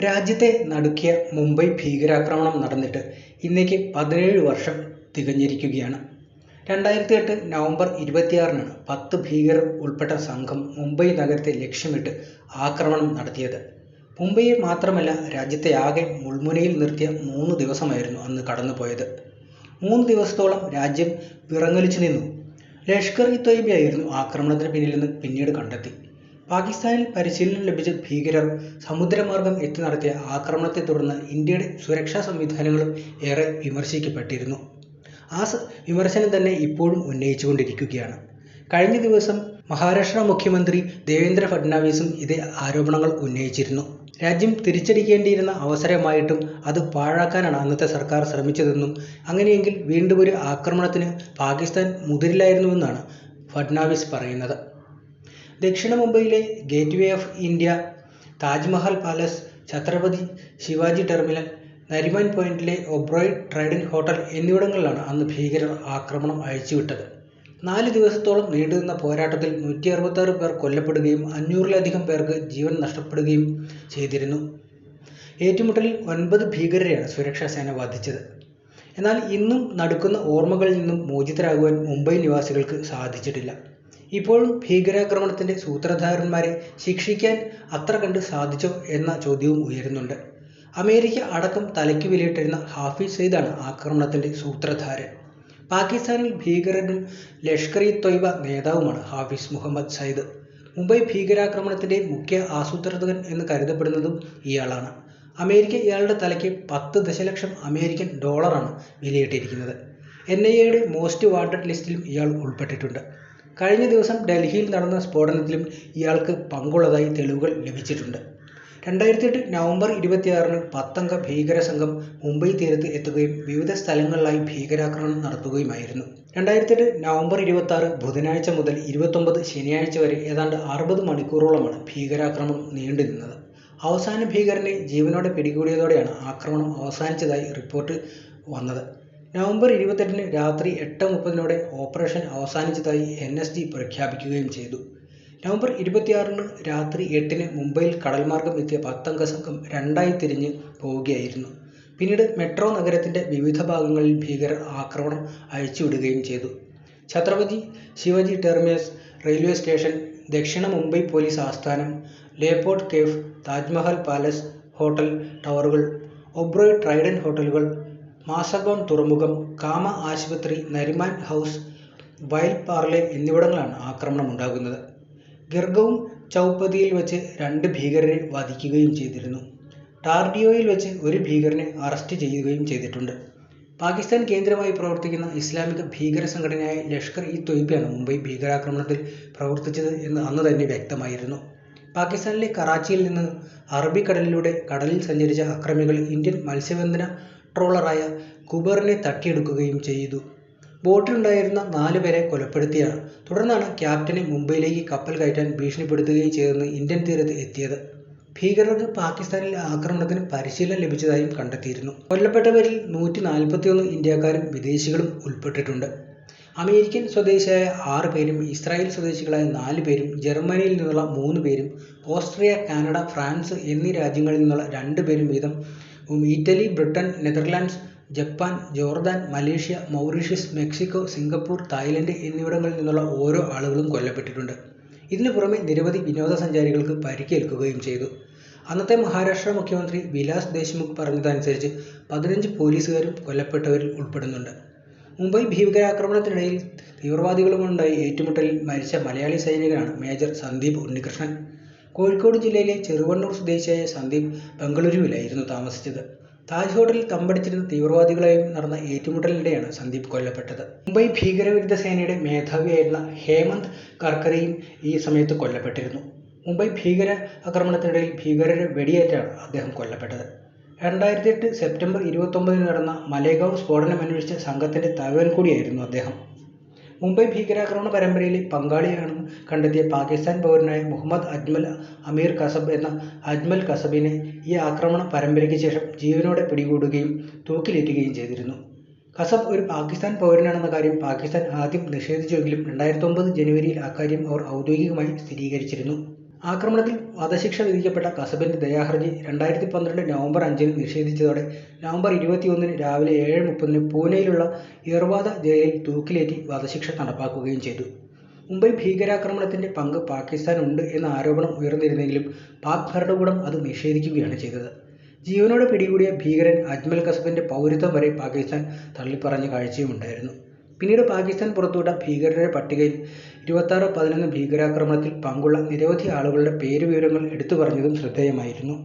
രാജ്യത്തെ നടുക്കിയ മുംബൈ ഭീകരാക്രമണം നടന്നിട്ട് ഇന്നേക്ക് 17 വർഷം തികഞ്ഞിരിക്കുകയാണ്. 2008 നവംബർ 26-നാണ് 10 ഭീകരർ ഉൾപ്പെട്ട സംഘം മുംബൈ നഗരത്തെ ലക്ഷ്യമിട്ട് ആക്രമണം നടത്തിയത്. മുംബൈയെ മാത്രമല്ല രാജ്യത്തെയാകെ മുൾമുനയിൽ നിർത്തിയ 3 ദിവസമായിരുന്നു അന്ന് കടന്നുപോയത്. 3 ദിവസത്തോളം രാജ്യം വിറങ്ങലിച്ചു നിന്നു. ലഷ്കർ-ഇ-തൊയ്ബയായിരുന്നു ആക്രമണത്തിന് പിന്നിലെന്ന് പിന്നീട് കണ്ടെത്തി. പാകിസ്ഥാനിൽ പരിശീലനം ലഭിച്ച ഭീകരർ സമുദ്രമാർഗം എത്തി നടത്തിയ ആക്രമണത്തെ തുടർന്ന് ഇന്ത്യയുടെ സുരക്ഷാ സംവിധാനങ്ങളും ഏറെ വിമർശിക്കപ്പെട്ടിരുന്നു. ആ വിമർശനം തന്നെ ഇപ്പോഴും ഉന്നയിച്ചുകൊണ്ടിരിക്കുകയാണ്. കഴിഞ്ഞ ദിവസം മഹാരാഷ്ട്ര മുഖ്യമന്ത്രി ദേവേന്ദ്ര ഫഡ്നാവിസും ഇതേ ആരോപണങ്ങൾ ഉന്നയിച്ചിരുന്നു. രാജ്യം തിരിച്ചടിക്കേണ്ടിയിരുന്ന അവസരമായിട്ടും അത് പാഴാക്കാനാണ് അന്നത്തെ സർക്കാർ ശ്രമിച്ചതെന്നും അങ്ങനെയെങ്കിൽ വീണ്ടും ഒരു ആക്രമണത്തിന് പാകിസ്ഥാൻ മുതിരില്ലായിരുന്നുവെന്നാണ് ഫഡ്നാവിസ് പറയുന്നത്. ദക്ഷിണ മുംബൈയിലെ gate way of India, Taj Mahal palace, Chhatrapati Shivaji terminal, Nariman പോയിന്റിലെ ഒബ്റോയ് ട്രൈഡന്റ് ഹോട്ടൽ എന്നിവിടങ്ങളിലാണ് അന്ന് ഭീകരർ ആക്രമണം അഴിച്ചുവിട്ടത്. 4 ദിവസത്തോളം നീണ്ടുനിന്ന പോരാട്ടത്തിൽ 166 പേർ കൊല്ലപ്പെടുകയും 500-ലധികം പേർക്ക് ജീവൻ നഷ്ടപ്പെടുകയും ചെയ്തിരുന്നു. ഏറ്റുമുട്ടലിൽ 9 ഭീകരരെയാണ് സുരക്ഷാ സേന വധിച്ചത്. എന്നാൽ ഇന്നും നടുക്കുന്ന ഓർമ്മകളിൽ നിന്നും മോചിതരാകുവാൻ മുംബൈ നിവാസികൾക്ക് സാധിച്ചിട്ടില്ല. ഇപ്പോഴും ഭീകരാക്രമണത്തിന്റെ സൂത്രധാരന്മാരെ ശിക്ഷിക്കാൻ അത്ര കണ്ട് സാധിച്ചോ എന്ന ചോദ്യവും ഉയരുന്നുണ്ട്. അമേരിക്ക അടക്കം തലയ്ക്ക് വിലയിട്ടിരുന്ന ഹാഫിസ് സയ്യിദാണ് ആക്രമണത്തിന്റെ സൂത്രധാരൻ. പാകിസ്ഥാനിൽ ഭീകരനും ലഷ്കർ-ഇ-തൊയ്ബ നേതാവുമാണ് ഹാഫിസ് മുഹമ്മദ് സയ്യിദ്. മുംബൈ ഭീകരാക്രമണത്തിന്റെ മുഖ്യ ആസൂത്രകൻ എന്ന് കരുതപ്പെടുന്നതും ഇയാളാണ്. അമേരിക്ക ഇയാളുടെ തലയ്ക്ക് 10 ദശലക്ഷം അമേരിക്കൻ ഡോളറാണ് വിലയിട്ടിരിക്കുന്നത്. NIA-യുടെ മോസ്റ്റ് വാണ്ടഡ് ലിസ്റ്റിലും ഇയാൾ ഉൾപ്പെട്ടിട്ടുണ്ട്. കഴിഞ്ഞ ദിവസം ഡൽഹിയിൽ നടന്ന സ്ഫോടനത്തിലും ഇയാൾക്ക് പങ്കുള്ളതായി തെളിവുകൾ ലഭിച്ചിട്ടുണ്ട്. 2008 നവംബർ 26-ന് 10 അംഗ ഭീകര സംഘം മുംബൈ തീരത്ത് എത്തുകയും വിവിധ സ്ഥലങ്ങളിലായി ഭീകരാക്രമണം നടത്തുകയുമായിരുന്നു. 2008 നവംബർ 26 ബുധനാഴ്ച മുതൽ 29 ശനിയാഴ്ച വരെ ഏതാണ്ട് 60 മണിക്കൂറോളമാണ് ഭീകരാക്രമണം നീണ്ടുനിന്നത്. അവസാന ഭീകരനെ ജീവനോടെ പിടികൂടിയതോടെയാണ് ആക്രമണം അവസാനിച്ചതായി റിപ്പോർട്ട് വന്നത്. നവംബർ 28-ന് രാത്രി 8:30-നോടെ ഓപ്പറേഷൻ അവസാനിച്ചതായി NSG പ്രഖ്യാപിക്കുകയും ചെയ്തു. നവംബർ 26-ന് രാത്രി 8-ന് മുംബൈയിൽ കടൽമാർഗം എത്തിയ 10 അംഗ സംഘം 2ആയി തിരിഞ്ഞ് പോവുകയായിരുന്നു. പിന്നീട് മെട്രോ നഗരത്തിന്റെ വിവിധ ഭാഗങ്ങളിൽ ഭീകരർ ആക്രമണം അഴിച്ചുവിടുകയും ചെയ്തു. Chhatrapati Shivaji terminus railway station, ദക്ഷിണ മുംബൈ പോലീസ് ആസ്ഥാനം, Leopold cafe, Taj Mahal palace hotel ടവറുകൾ, ഒബ്റോയ് ട്രൈഡന്റ് ഹോട്ടലുകൾ, മാസഗോൺ തുറമുഖം, കാമ ആശുപത്രി, നരിമാൻ ഹൗസ്, വൈൽ പാർലെ എന്നിവിടങ്ങളാണ് ആക്രമണമുണ്ടാകുന്നത്. ഗിർഗവും ചൗപ്പതിയിൽ വെച്ച് 2 ഭീകരരെ വധിക്കുകയും ചെയ്തിരുന്നു. ടാർഡിയോയിൽ വെച്ച് 1 ഭീകരനെ അറസ്റ്റ് ചെയ്യുകയും ചെയ്തിട്ടുണ്ട്. പാകിസ്ഥാൻ കേന്ദ്രമായി പ്രവർത്തിക്കുന്ന ഇസ്ലാമിക ഭീകര സംഘടനയായ ലഷ്കർ-ഇ-തൊയ്ബയാണ് മുംബൈ ഭീകരാക്രമണത്തിൽ പ്രവർത്തിച്ചത് എന്ന് അന്ന് തന്നെ വ്യക്തമായിരുന്നു. പാകിസ്ഥാനിലെ കറാച്ചിയിൽ നിന്ന് അറബിക്കടലിലൂടെ കടലിൽ സഞ്ചരിച്ച അക്രമികൾ ഇന്ത്യൻ മത്സ്യബന്ധന ട്രോളറായ കുബറിനെ തട്ടിയെടുക്കുകയും ചെയ്തു. ബോട്ടിലുണ്ടായിരുന്ന 4 പേരെ കൊലപ്പെടുത്തിയാണ്. തുടർന്നാണ് ക്യാപ്റ്റനെ മുംബൈയിലേക്ക് കപ്പൽ കയറ്റാൻ ഭീഷണിപ്പെടുത്തുകയും ചെയ്തെന്ന് ഇന്ത്യൻ തീരത്ത് എത്തിയത്. ഭീകരർക്ക് പാകിസ്ഥാനിലെ ആക്രമണത്തിന് പരിശീലനം ലഭിച്ചതായും കണ്ടെത്തിയിരുന്നു. കൊല്ലപ്പെട്ടവരിൽ 141 ഇന്ത്യക്കാരും വിദേശികളും ഉൾപ്പെട്ടിട്ടുണ്ട്. അമേരിക്കൻ സ്വദേശിയായ 6 പേരും ഇസ്രായേൽ സ്വദേശികളായ 4 പേരും ജർമ്മനിയിൽ നിന്നുള്ള 3 പേരും ഓസ്ട്രിയ, കാനഡ, ഫ്രാൻസ് എന്നീ രാജ്യങ്ങളിൽ നിന്നുള്ള 2 പേരും വീതം Italy, Britain, Netherlands, Japan, Jordan, Malaysia, Mauritius, Mexico, Singapore, Thailand എന്നിവിടങ്ങളിൽ നിന്നുള്ള ഓരോ ആളുകളും കൊല്ലപ്പെട്ടിട്ടുണ്ട്. ഇതിനു പുറമെ നിരവധി വിനോദസഞ്ചാരികൾക്ക് പരിക്കേൽക്കുകയും ചെയ്തു. അന്നത്തെ മഹാരാഷ്ട്ര മുഖ്യമന്ത്രി വിലാസ് ദേശ്മുഖ് പറഞ്ഞതനുസരിച്ച് 15 പോലീസുകാരും കൊല്ലപ്പെട്ടവരിൽ ഉൾപ്പെടുന്നുണ്ട്. മുംബൈ ഭീകരാക്രമണത്തിനിടയിൽ തീവ്രവാദികളുമുണ്ടായി ഏറ്റുമുട്ടലിൽ മരിച്ച മലയാളി സൈനികനാണ് മേജർ സന്ദീപ് ഉണ്ണികൃഷ്ണൻ. കോഴിക്കോട് ജില്ലയിലെ ചെറുവണ്ണൂർ സ്വദേശിയായ സന്ദീപ് ബംഗളൂരുവിലായിരുന്നു താമസിച്ചത്. താജ് ഹോട്ടലിൽ തമ്പടിച്ചിരുന്ന തീവ്രവാദികളായും നടന്ന ഏറ്റുമുട്ടലിനിടെയാണ് സന്ദീപ് കൊല്ലപ്പെട്ടത്. മുംബൈ ഭീകരവിരുദ്ധ സേനയുടെ മേധാവിയായിരുന്ന ഹേമന്ത് കർക്കരെയും ഈ സമയത്ത് കൊല്ലപ്പെട്ടിരുന്നു. മുംബൈ ഭീകര ആക്രമണത്തിനിടയിൽ ഭീകരരെ വെടിയേറ്റാണ് അദ്ദേഹം കൊല്ലപ്പെട്ടത്. 2008 സെപ്റ്റംബർ 29-ന് നടന്ന മലേഗാവ് സ്ഫോടനം അന്വേഷിച്ച സംഘത്തിന്റെ തലവൻ കൂടിയായിരുന്നു അദ്ദേഹം. മുംബൈ ഭീകരാക്രമണ പരമ്പരയിലെ പങ്കാളിയാണെന്ന് കണ്ടെത്തിയ പാകിസ്ഥാൻ പൗരനായ മുഹമ്മദ് അജ്മൽ അമീർ കസബ് എന്ന അജ്മൽ കസബിനെ ഈ ആക്രമണ പരമ്പരയ്ക്ക് ശേഷം ജീവനോടെ പിടികൂടുകയും തൂക്കിലേറ്റുകയും ചെയ്തിരുന്നു. കസബ് ഒരു പാകിസ്ഥാൻ പൗരനാണെന്ന കാര്യം പാകിസ്ഥാൻ ആദ്യം നിഷേധിച്ചുവെങ്കിലും 2009 ജനുവരിയിൽ അക്കാര്യം അവർ ഔദ്യോഗികമായി സ്ഥിരീകരിച്ചിരുന്നു. ആക്രമണത്തിൽ വധശിക്ഷ വിധിക്കപ്പെട്ട കസബിന്റെ ദയാഹർജി 2012 നവംബർ 5-ന് നിഷേധിച്ചതോടെ നവംബർ 21-ന് രാവിലെ 7:30-ന് പൂനെയിലുള്ള ഇർവാദ ജയിലിൽ തൂക്കിലേറ്റി വധശിക്ഷ നടപ്പാക്കുകയും ചെയ്തു. മുംബൈ ഭീകരാക്രമണത്തിന്റെ പങ്ക് പാകിസ്ഥാൻ ഉണ്ട് എന്ന ആരോപണം ഉയർന്നിരുന്നെങ്കിലും പാക് ഭരണകൂടം അത് നിഷേധിക്കുകയാണ് ചെയ്തത്. ജീവനോടെ പിടികൂടിയ ഭീകരൻ അജ്മൽ കസബിന്റെ പൗരത്വം വരെ പാകിസ്ഥാൻ തള്ളിപ്പറഞ്ഞ കാഴ്ചയുമുണ്ടായിരുന്നു. പിന്നീട് പാകിസ്ഥാൻ പുറത്തുവിട്ട ഭീകരരുടെ പട്ടികയിൽ 26/11 ഭീകരാക്രമണത്തിൽ പങ്കുള്ള നിരവധി ആളുകളുടെ പേരുവിവരങ്ങൾ എടുത്തുപറഞ്ഞതും ശ്രദ്ധേയമായിരുന്നു.